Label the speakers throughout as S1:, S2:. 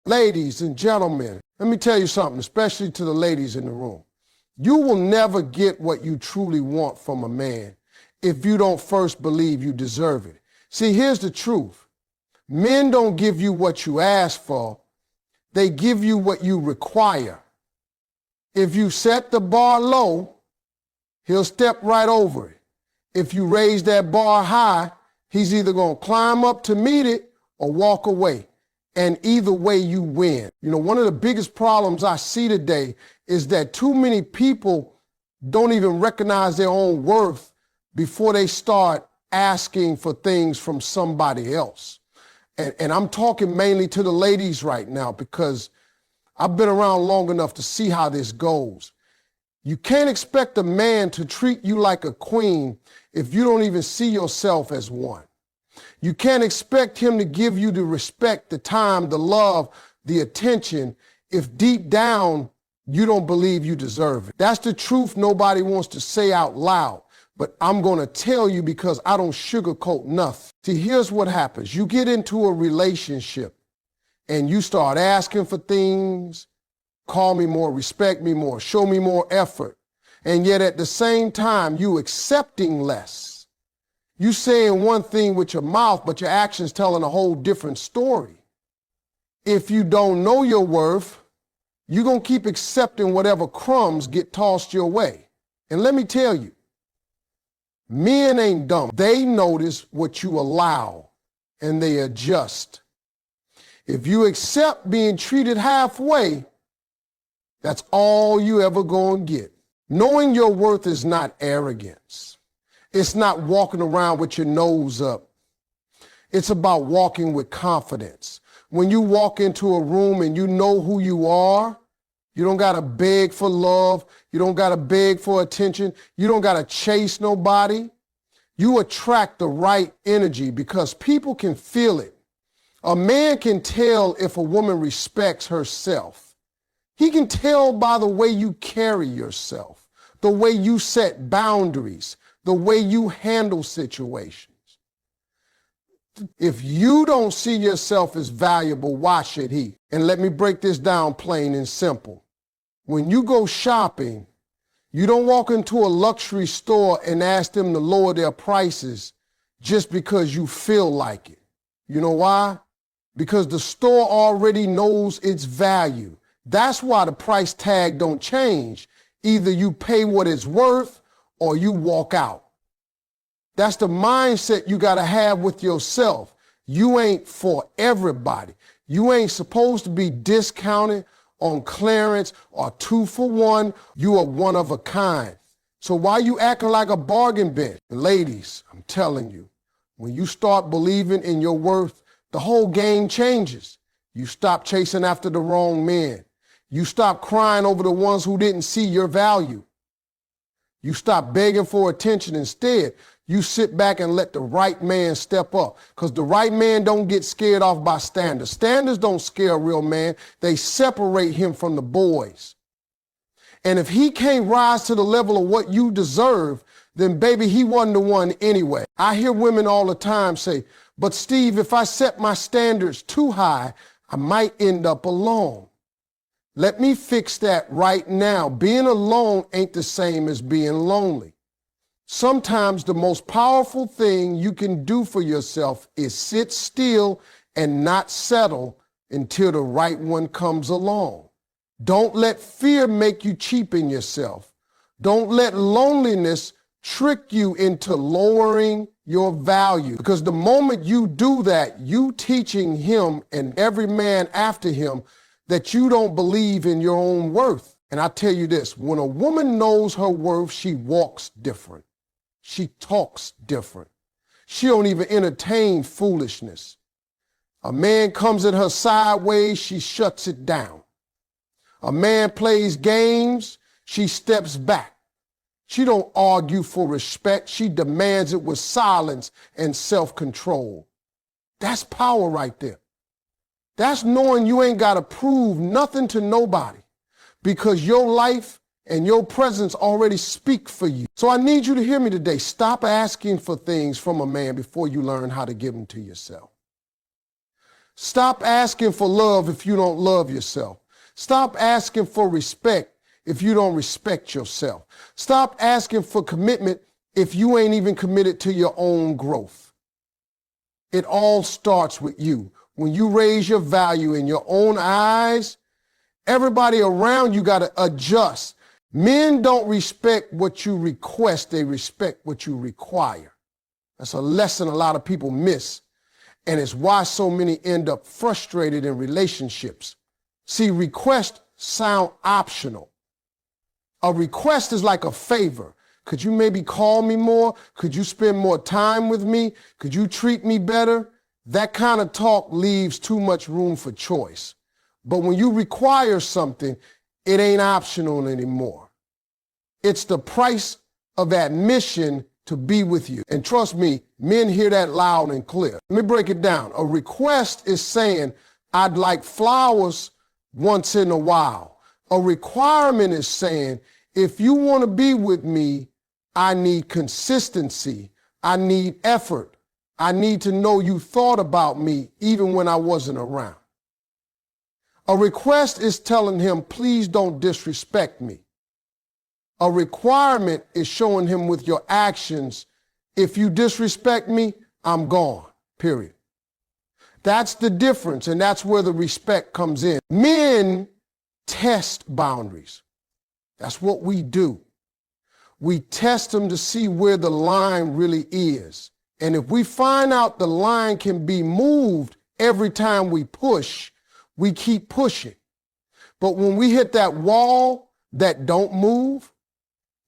S1: Ladies and gentlemen, let me tell you something, especially to the ladies in the room. You will never get what you truly want from a man if you don't first believe you deserve it. See, here's the truth. Men don't give you what you ask for. They give you what you require. If you set the bar low, he'll step right over it. If you raise that bar high, he's either going to climb up to meet it or walk away. And either way, you win. You know, one of the biggest problems I see today is that too many people don't even recognize their own worth before they start asking for things from somebody else. And I'm talking mainly to the ladies right now because I've been around long enough to see how this goes. You can't expect a man to treat you like a queen if you don't even see yourself as one. You can't expect him to give you the respect, the time, the love, the attention if deep down you don't believe you deserve it. That's the truth nobody wants to say out loud, but I'm going to tell you because I don't sugarcoat nothing. See, here's what happens. You get into a relationship and you start asking for things, call me more, respect me more, show me more effort, and yet at the same time you accepting less. You saying one thing with your mouth, but your actions telling a whole different story. If you don't know your worth, you're going to keep accepting whatever crumbs get tossed your way. And let me tell you, men ain't dumb. They notice what you allow and they adjust. If you accept being treated halfway, that's all you ever going to get. Knowing your worth is not arrogance. It's not walking around with your nose up. It's about walking with confidence. When you walk into a room and you know who you are, you don't got to beg for love. You don't got to beg for attention. You don't got to chase nobody. You attract the right energy because people can feel it. A man can tell if a woman respects herself. He can tell by the way you carry yourself, the way you set boundaries, the way you handle situations. If you don't see yourself as valuable, why should he? And let me break this down plain and simple. When you go shopping, you don't walk into a luxury store and ask them to lower their prices just because you feel like it. You know why? Because the store already knows its value. That's why the price tag don't change. Either you pay what it's worth or you walk out. That's the mindset you got to have with yourself. You ain't for everybody. You ain't supposed to be discounted on clearance or 2 for 1. You are one of a kind. So why you acting like a bargain bin? Ladies, I'm telling you, when you start believing in your worth, the whole game changes. You stop chasing after the wrong men. You stop crying over the ones who didn't see your value. You stop begging for attention. Instead, you sit back and let the right man step up, because the right man don't get scared off by standards. Standards don't scare a real man. They separate him from the boys. And if he can't rise to the level of what you deserve, then baby, he wasn't the one anyway. I hear women all the time say, but Steve, if I set my standards too high, I might end up alone. Let me fix that right now. Being alone ain't the same as being lonely. Sometimes the most powerful thing you can do for yourself is sit still and not settle until the right one comes along. Don't let fear make you cheapen yourself. Don't let loneliness trick you into lowering your value, because the moment you do that, you teaching him and every man after him that you don't believe in your own worth. And I tell you this, when a woman knows her worth, she walks different. She talks different. She don't even entertain foolishness. A man comes at her sideways, she shuts it down. A man plays games, she steps back. She don't argue for respect. She demands it with silence and self-control. That's power right there. That's knowing you ain't got to prove nothing to nobody, because your life and your presence already speak for you. So I need you to hear me today. Stop asking for things from a man before you learn how to give them to yourself. Stop asking for love if you don't love yourself. Stop asking for respect if you don't respect yourself. Stop asking for commitment if you ain't even committed to your own growth. It all starts with you. When you raise your value in your own eyes, everybody around you got to adjust. Men don't respect what you request, they respect what you require. That's a lesson a lot of people miss, and it's why so many end up frustrated in relationships. See, requests sound optional. A request is like a favor. Could you maybe call me more? Could you spend more time with me? Could you treat me better? That kind of talk leaves too much room for choice. But when you require something, it ain't optional anymore. It's the price of admission to be with you. And trust me, men hear that loud and clear. Let me break it down. A request is saying, I'd like flowers once in a while. A requirement is saying, if you want to be with me, I need consistency. I need effort. I need to know you thought about me even when I wasn't around. A request is telling him, please don't disrespect me. A requirement is showing him with your actions, if you disrespect me, I'm gone, period. That's the difference, and that's where the respect comes in. Men test boundaries. That's what we do. We test them to see where the line really is. And if we find out the line can be moved every time we push, we keep pushing. But when we hit that wall that don't move,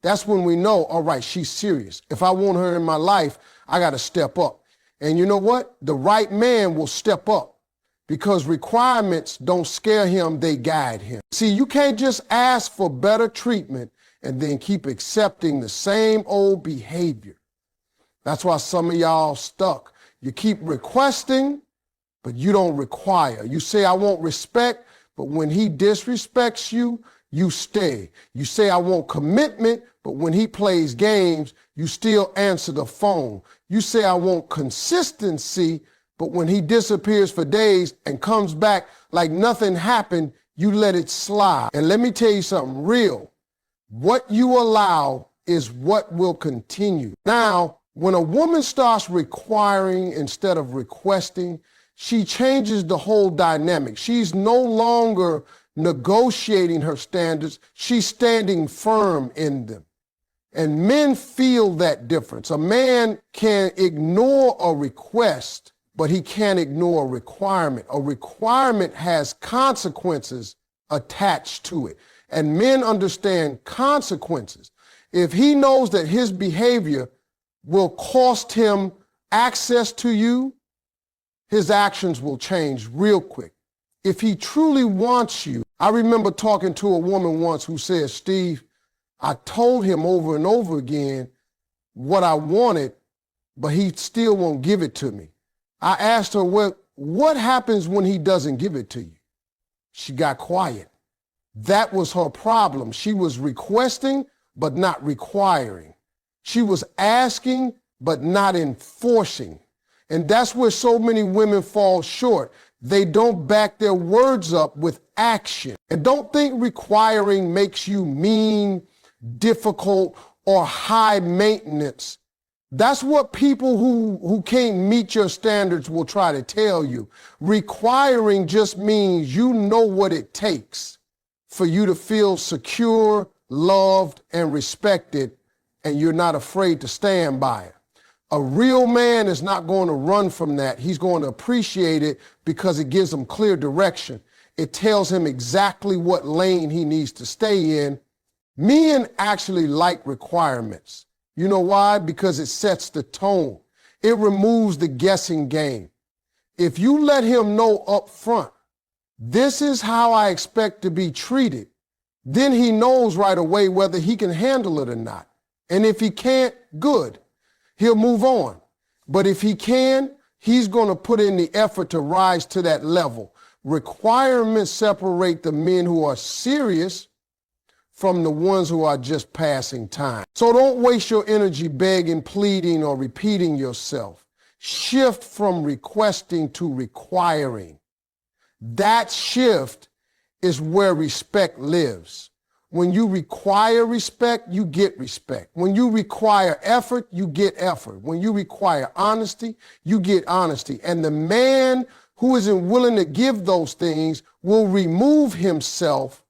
S1: that's when we know, all right, she's serious. If I want her in my life, I got to step up. And you know what? The right man will step up because requirements don't scare him, they guide him. See, you can't just ask for better treatment and then keep accepting the same old behavior. That's why some of y'all stuck. You keep requesting, but you don't require. You say, I want respect, but when he disrespects you, you stay. You say, I want commitment, but when he plays games, you still answer the phone. You say, I want consistency, but when he disappears for days and comes back like nothing happened, you let it slide. And let me tell you something real. What you allow is what will continue. Now, when a woman starts requiring instead of requesting, she changes the whole dynamic. She's no longer negotiating her standards. She's standing firm in them. And men feel that difference. A man can ignore a request, but he can't ignore a requirement. A requirement has consequences attached to it. And men understand consequences. If he knows that his behavior will cost him access to you, his actions will change real quick. If he truly wants you, I remember talking to a woman once who said, Steve, I told him over and over again what I wanted, but he still won't give it to me. I asked her, well, what happens when he doesn't give it to you? She got quiet. That was her problem. She was requesting, but not requiring. She was asking, but not enforcing. And that's where so many women fall short. They don't back their words up with action. And don't think requiring makes you mean, difficult, or high maintenance. That's what people who can't meet your standards will try to tell you. Requiring just means you know what it takes for you to feel secure, loved, and respected, and you're not afraid to stand by it. A real man is not going to run from that. He's going to appreciate it because it gives him clear direction. It tells him exactly what lane he needs to stay in. Men actually like requirements. You know why? Because it sets the tone. It removes the guessing game. If you let him know up front, this is how I expect to be treated, then he knows right away whether he can handle it or not. And if he can't, good. He'll move on. But if he can, he's going to put in the effort to rise to that level. Requirements separate the men who are serious from the ones who are just passing time. So don't waste your energy begging, pleading, or repeating yourself. shift from requesting to requiring. That shift is where respect lives. When you require respect, you get respect. When you require effort, you get effort. When you require honesty, you get honesty. And the man who isn't willing to give those things will remove himself,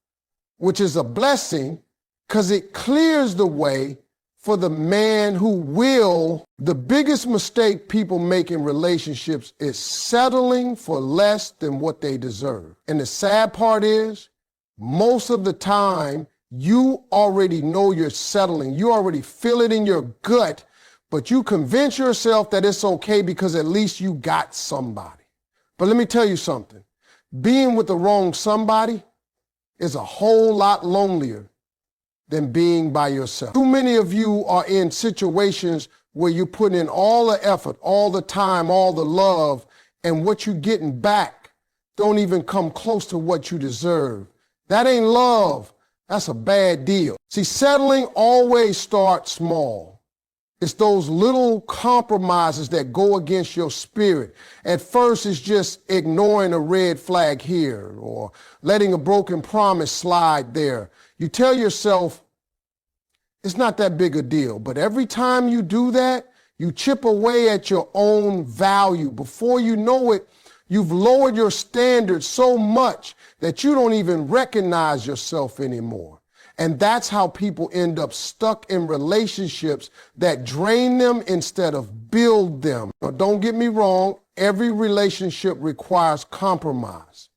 S1: which is a blessing, because it clears the way for the man who will. The biggest mistake people make in relationships is settling for less than what they deserve. And the sad part is, most of the time, you already know you're settling. You already feel it in your gut, but you convince yourself that it's okay because at least you got somebody. But let me tell you something. Being with the wrong somebody is a whole lot lonelier than being by yourself. Too many of you are in situations where you put in all the effort, all the time, all the love, and what you're getting back don't even come close to what you deserve. That ain't love. That's a bad deal. See, settling always starts small. It's those little compromises that go against your spirit. At first, it's just ignoring a red flag here or letting a broken promise slide there. You tell yourself, it's not that big a deal. But every time you do that, you chip away at your own value. Before you know it, you've lowered your standards so much that you don't even recognize yourself anymore. And that's how people end up stuck in relationships that drain them instead of build them. Now, don't get me wrong, every relationship requires compromise.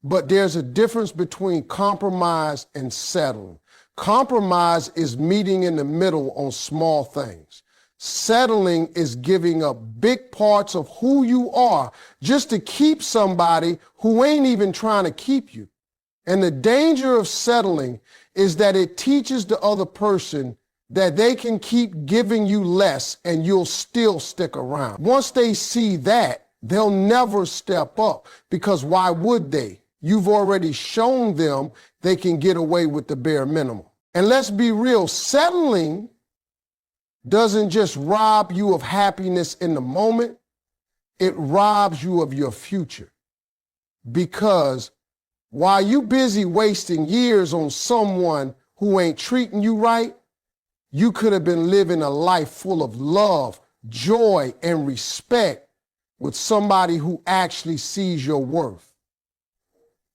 S1: But there's a difference between compromise and settling. Compromise is meeting in the middle on small things. Settling is giving up big parts of who you are just to keep somebody who ain't even trying to keep you. And the danger of settling is that it teaches the other person that they can keep giving you less and you'll still stick around. Once they see that, they'll never step up, because why would they? You've already shown them they can get away with the bare minimum. And let's be real, settling doesn't just rob you of happiness in the moment, it robs you of your future. Because while you busy wasting years on someone who ain't treating you right, you could have been living a life full of love, joy, and respect with somebody who actually sees your worth.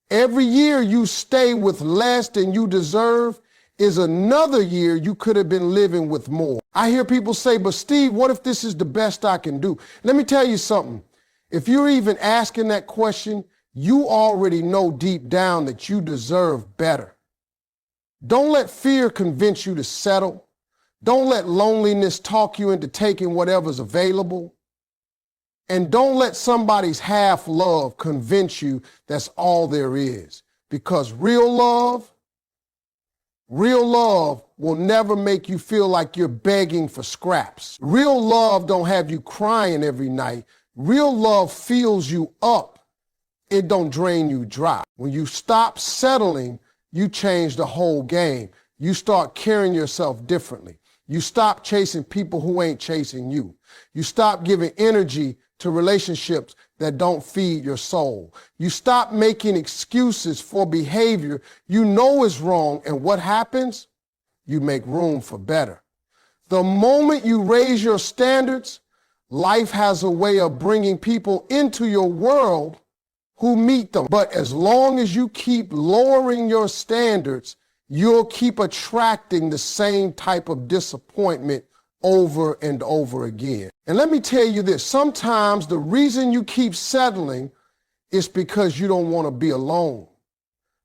S1: Every year you stay with less than you deserve is another year you could have been living with more. I hear people say, but Steve, what if this is the best I can do? Let me tell you something. If you're even asking that question, you already know deep down that you deserve better. Don't let fear convince you to settle. Don't let loneliness talk you into taking whatever's available. And don't let somebody's half love convince you that's all there is. Because real love will never make you feel like you're begging for scraps. Real love don't have you crying every night. Real love fills you up. It don't drain you dry. When you stop settling, you change the whole game. You start carrying yourself differently. You stop chasing people who ain't chasing you. You stop giving energy to relationships that don't feed your soul. You stop making excuses for behavior you know is wrong, and what happens? You make room for better. The moment you raise your standards, life has a way of bringing people into your world who meet them. But as long as you keep lowering your standards, you'll keep attracting the same type of disappointment over and over again. And let me tell you this, sometimes the reason you keep settling is because you don't want to be alone.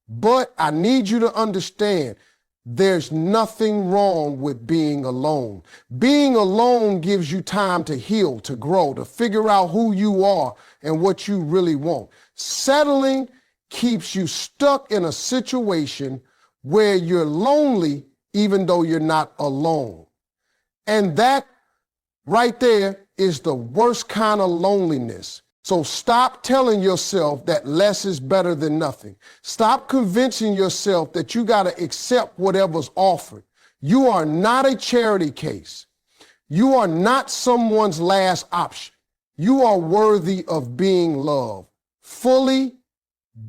S1: But I need you to understand, there's nothing wrong with being alone. Being alone gives you time to heal, to grow, to figure out who you are and what you really want. Settling keeps you stuck in a situation where you're lonely even though you're not alone. And that right there is the worst kind of loneliness. So stop telling yourself that less is better than nothing. Stop convincing yourself that you got to accept whatever's offered. You are not a charity case. You are not someone's last option. You are worthy of being loved fully,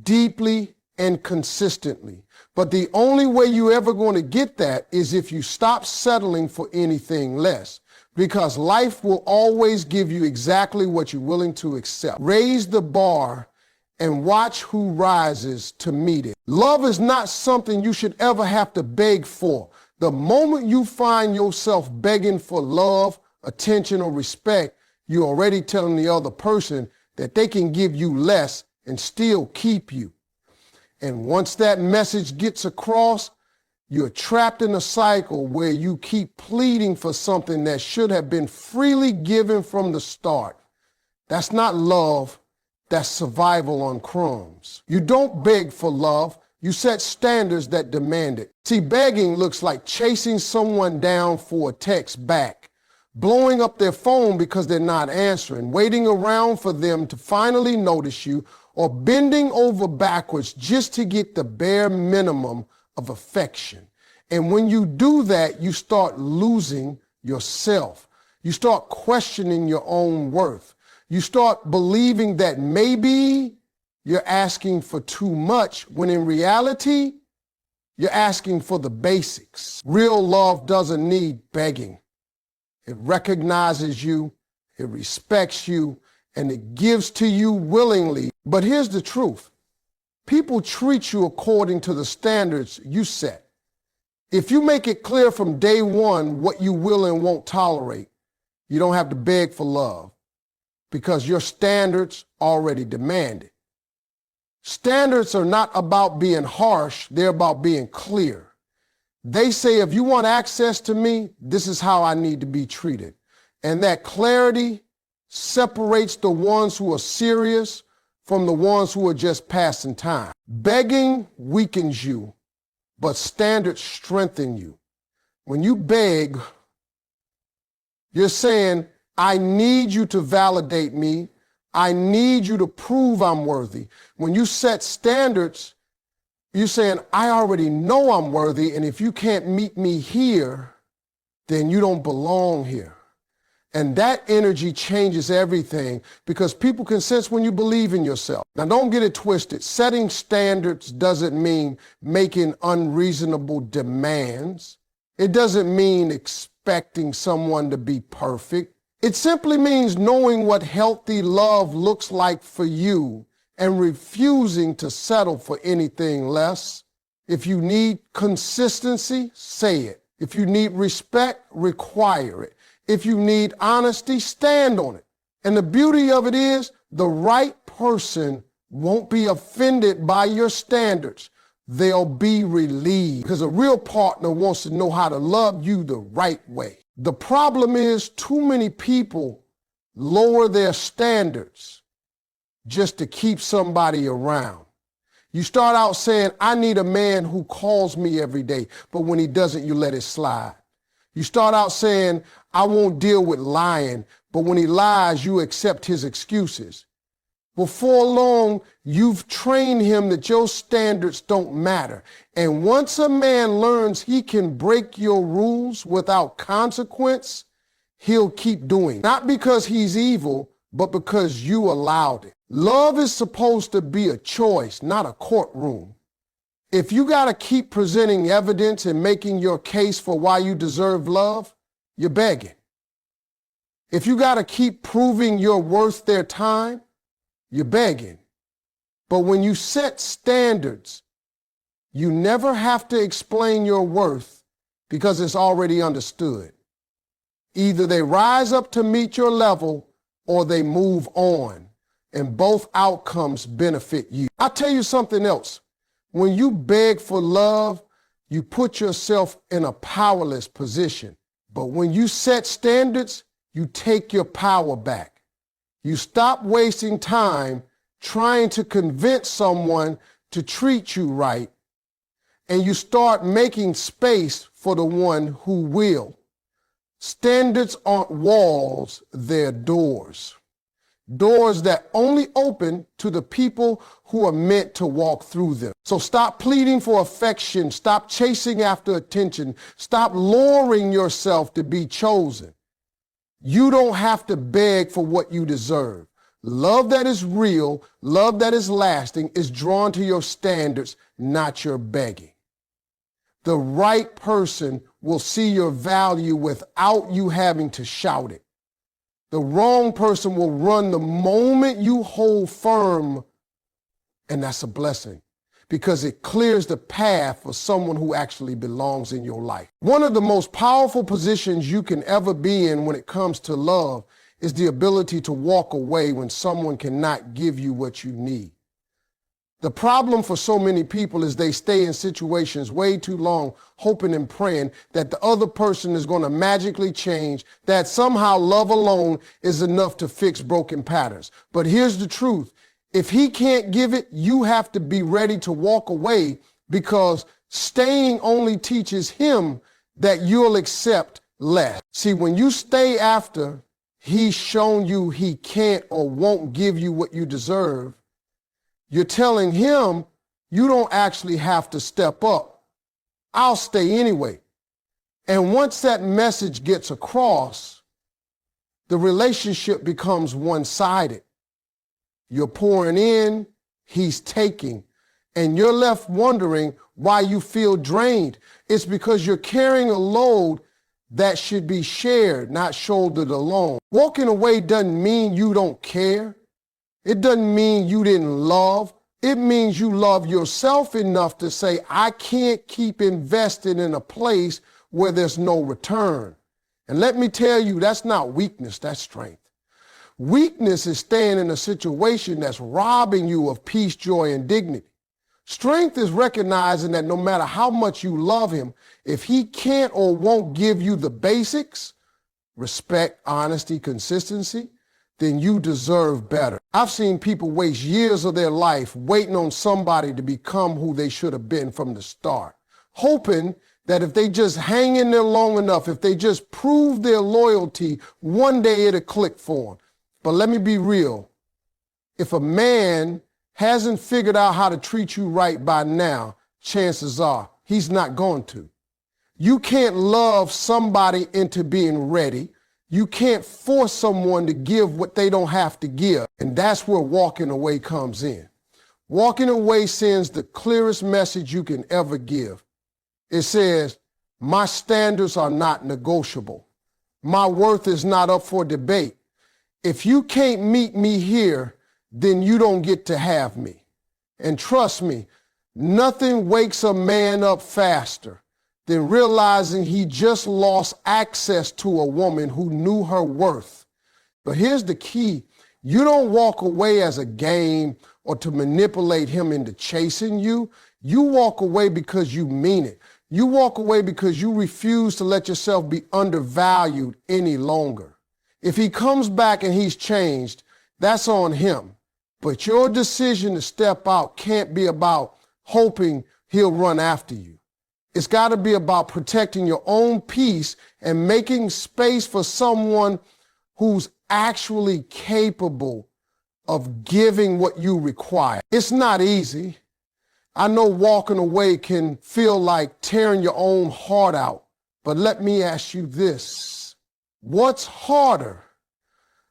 S1: deeply, and consistently. But the only way you're ever going to get that is if you stop settling for anything less, because life will always give you exactly what you're willing to accept. Raise the bar and watch who rises to meet it. Love is not something you should ever have to beg for. The moment you find yourself begging for love, attention, or respect, you're already telling the other person that they can give you less and still keep you. And once that message gets across, you're trapped in a cycle where you keep pleading for something that should have been freely given from the start. That's not love, that's survival on crumbs. You don't beg for love, you set standards that demand it. See, begging looks like chasing someone down for a text back, blowing up their phone because they're not answering, waiting around for them to finally notice you, or bending over backwards just to get the bare minimum of affection. And when you do that, you start losing yourself. You start questioning your own worth. You start believing that maybe you're asking for too much, when in reality, you're asking for the basics. Real love doesn't need begging. It recognizes you, it respects you, and it gives to you willingly. But here's the truth. People treat you according to the standards you set. If you make it clear from day one what you will and won't tolerate, you don't have to beg for love, because your standards already demand it. Standards are not about being harsh, they're about being clear. They say, if you want access to me, this is how I need to be treated. And that clarity separates the ones who are serious from the ones who are just passing time. Begging weakens you, but standards strengthen you. When you beg, you're saying, I need you to validate me. I need you to prove I'm worthy. When you set standards, you're saying, I already know I'm worthy, and if you can't meet me here, then you don't belong here. And that energy changes everything, because people can sense when you believe in yourself. Now, don't get it twisted. Setting standards doesn't mean making unreasonable demands. It doesn't mean expecting someone to be perfect. It simply means knowing what healthy love looks like for you and refusing to settle for anything less. If you need consistency, say it. If you need respect, require it. If you need honesty, stand on it. And the beauty of it is, the right person won't be offended by your standards. They'll be relieved, because a real partner wants to know how to love you the right way. The problem is, too many people lower their standards just to keep somebody around. You start out saying, I need a man who calls me every day, but when he doesn't, you let it slide. You start out saying, I won't deal with lying, but when he lies, you accept his excuses. Before long, you've trained him that your standards don't matter. And once a man learns he can break your rules without consequence, he'll keep doing it. Not because he's evil, but because you allowed it. Love is supposed to be a choice, not a courtroom. If you got to keep presenting evidence and making your case for why you deserve love, you're begging. If you got to keep proving you're worth their time, you're begging. But when you set standards, you never have to explain your worth, because it's already understood. Either they rise up to meet your level or they move on, and both outcomes benefit you. I'll tell you something else. When you beg for love, you put yourself in a powerless position. But when you set standards, you take your power back. You stop wasting time trying to convince someone to treat you right, and you start making space for the one who will. Standards aren't walls, they're doors. Doors that only open to the people who are meant to walk through them. So stop pleading for affection, stop chasing after attention, stop lowering yourself to be chosen. You don't have to beg for what you deserve. Love that is real, love that is lasting, is drawn to your standards, not your begging. The right person will see your value without you having to shout it. The wrong person will run the moment you hold firm, and that's a blessing because it clears the path for someone who actually belongs in your life. One of the most powerful positions you can ever be in when it comes to love is the ability to walk away when someone cannot give you what you need. The problem for so many people is they stay in situations way too long, hoping and praying that the other person is going to magically change, that somehow love alone is enough to fix broken patterns. But here's the truth. If he can't give it, you have to be ready to walk away because staying only teaches him that you'll accept less. See, when you stay after he's shown you he can't or won't give you what you deserve, you're telling him you don't actually have to step up. I'll stay anyway. And once that message gets across, the relationship becomes one-sided. You're pouring in, he's taking, and you're left wondering why you feel drained. It's because you're carrying a load that should be shared, not shouldered alone. Walking away doesn't mean you don't care. It doesn't mean you didn't love. It means you love yourself enough to say, I can't keep investing in a place where there's no return. And let me tell you, that's not weakness, that's strength. Weakness is staying in a situation that's robbing you of peace, joy, and dignity. Strength is recognizing that no matter how much you love him, if he can't or won't give you the basics, respect, honesty, consistency, then you deserve better. I've seen people waste years of their life waiting on somebody to become who they should have been from the start, hoping that if they just hang in there long enough, if they just prove their loyalty, one day it'll click for them. But let me be real. If a man hasn't figured out how to treat you right by now, chances are he's not going to. You can't love somebody into being ready. You can't force someone to give what they don't have to give. And that's where walking away comes in. Walking away sends the clearest message you can ever give. It says, my standards are not negotiable. My worth is not up for debate. If you can't meet me here, then you don't get to have me. And trust me, nothing wakes a man up faster than realizing he just lost access to a woman who knew her worth. But here's the key. You don't walk away as a game or to manipulate him into chasing you. You walk away because you mean it. You walk away because you refuse to let yourself be undervalued any longer. If he comes back and he's changed, that's on him. But your decision to step out can't be about hoping he'll run after you. It's got to be about protecting your own peace and making space for someone who's actually capable of giving what you require. It's not easy. I know walking away can feel like tearing your own heart out, but let me ask you this. What's harder,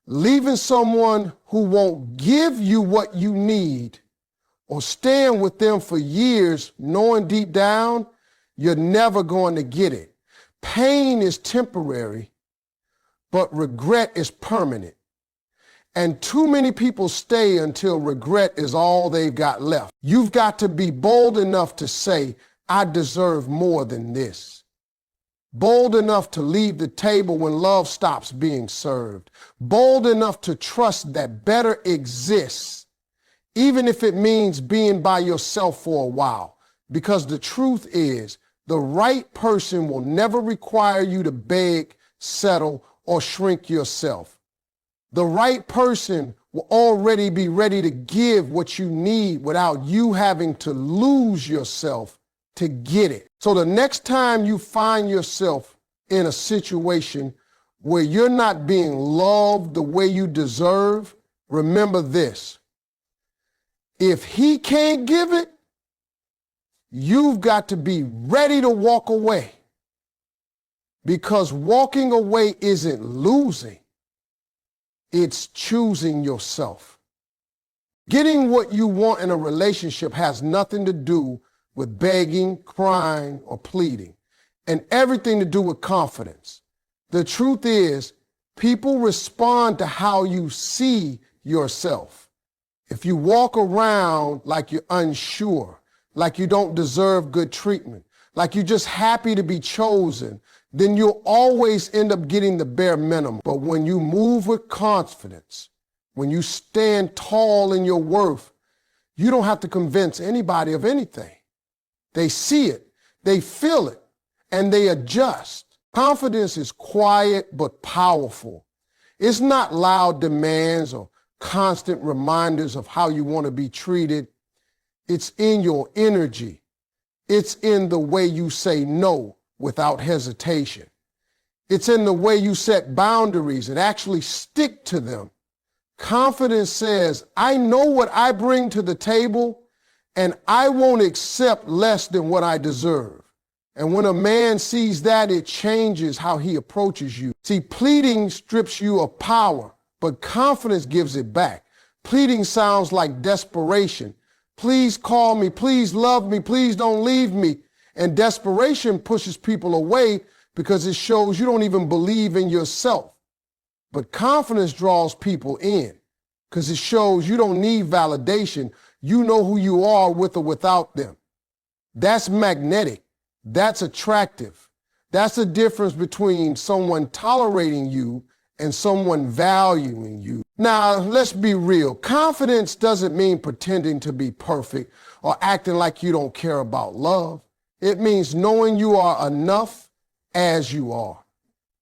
S1: leaving someone who won't give you what you need or staying with them for years knowing deep down you're never going to get it? Pain is temporary, but regret is permanent. And too many people stay until regret is all they've got left. You've got to be bold enough to say, I deserve more than this. Bold enough to leave the table when love stops being served. Bold enough to trust that better exists, even if it means being by yourself for a while. Because the truth is, the right person will never require you to beg, settle, or shrink yourself. The right person will already be ready to give what you need without you having to lose yourself to get it. So the next time you find yourself in a situation where you're not being loved the way you deserve, remember this. If he can't give it, you've got to be ready to walk away. Because walking away isn't losing, it's choosing yourself. Getting what you want in a relationship has nothing to do with begging, crying, or pleading, and everything to do with confidence. The truth is, people respond to how you see yourself. If you walk around like you're unsure, like you don't deserve good treatment, like you're just happy to be chosen, then you'll always end up getting the bare minimum. But when you move with confidence, when you stand tall in your worth, you don't have to convince anybody of anything. They see it, they feel it, and they adjust. Confidence is quiet but powerful. It's not loud demands or constant reminders of how you want to be treated. It's in your energy. It's in the way you say no without hesitation. It's in the way you set boundaries and actually stick to them. Confidence says, I know what I bring to the table, and I won't accept less than what I deserve. And when a man sees that, it changes how he approaches you. See, pleading strips you of power, but confidence gives it back. Pleading sounds like desperation. Please call me, please love me, please don't leave me. And desperation pushes people away because it shows you don't even believe in yourself. But confidence draws people in because it shows you don't need validation. You know who you are with or without them. That's magnetic. That's attractive. That's the difference between someone tolerating you and someone valuing you. Now, let's be real. Confidence doesn't mean pretending to be perfect or acting like you don't care about love. It means knowing you are enough as you are.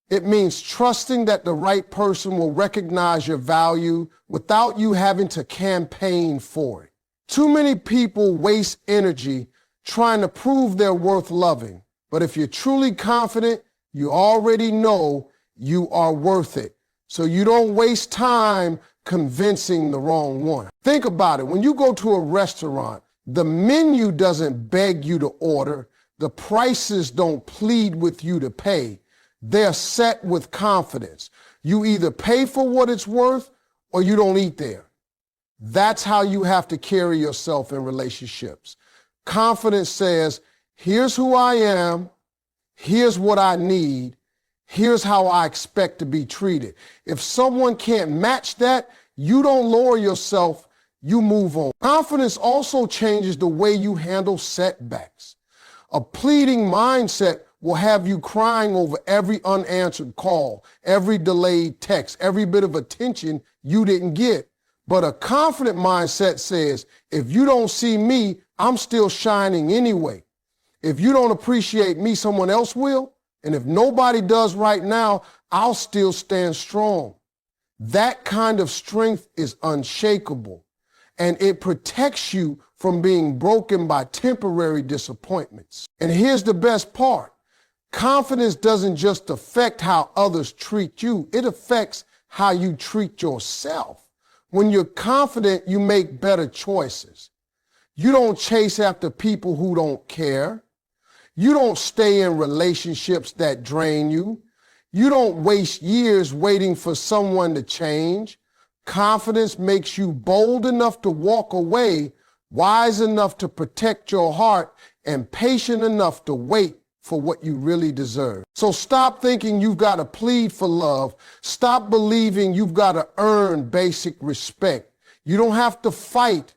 S1: It means trusting that the right person will recognize your value without you having to campaign for it. Too many people waste energy trying to prove they're worth loving. But if you're truly confident, you already know you are worth it. So you don't waste time convincing the wrong one. Think about it. When you go to a restaurant, the menu doesn't beg you to order. The prices don't plead with you to pay. They're set with confidence. You either pay for what it's worth or you don't eat there. That's how you have to carry yourself in relationships. Confidence says, here's who I am, here's what I need, here's how I expect to be treated. If someone can't match that, you don't lower yourself, you move on. Confidence also changes the way you handle setbacks. A pleading mindset will have you crying over every unanswered call, every delayed text, every bit of attention you didn't get. But a confident mindset says, if you don't see me, I'm still shining anyway. If you don't appreciate me, someone else will. And if nobody does right now, I'll still stand strong. That kind of strength is unshakable, and it protects you from being broken by temporary disappointments. And here's the best part. Confidence doesn't just affect how others treat you, it affects how you treat yourself. When you're confident, you make better choices. You don't chase after people who don't care. You don't stay in relationships that drain you. You don't waste years waiting for someone to change. Confidence makes you bold enough to walk away, wise enough to protect your heart, and patient enough to wait for what you really deserve. So stop thinking you've got to plead for love. Stop believing you've got to earn basic respect. You don't have to fight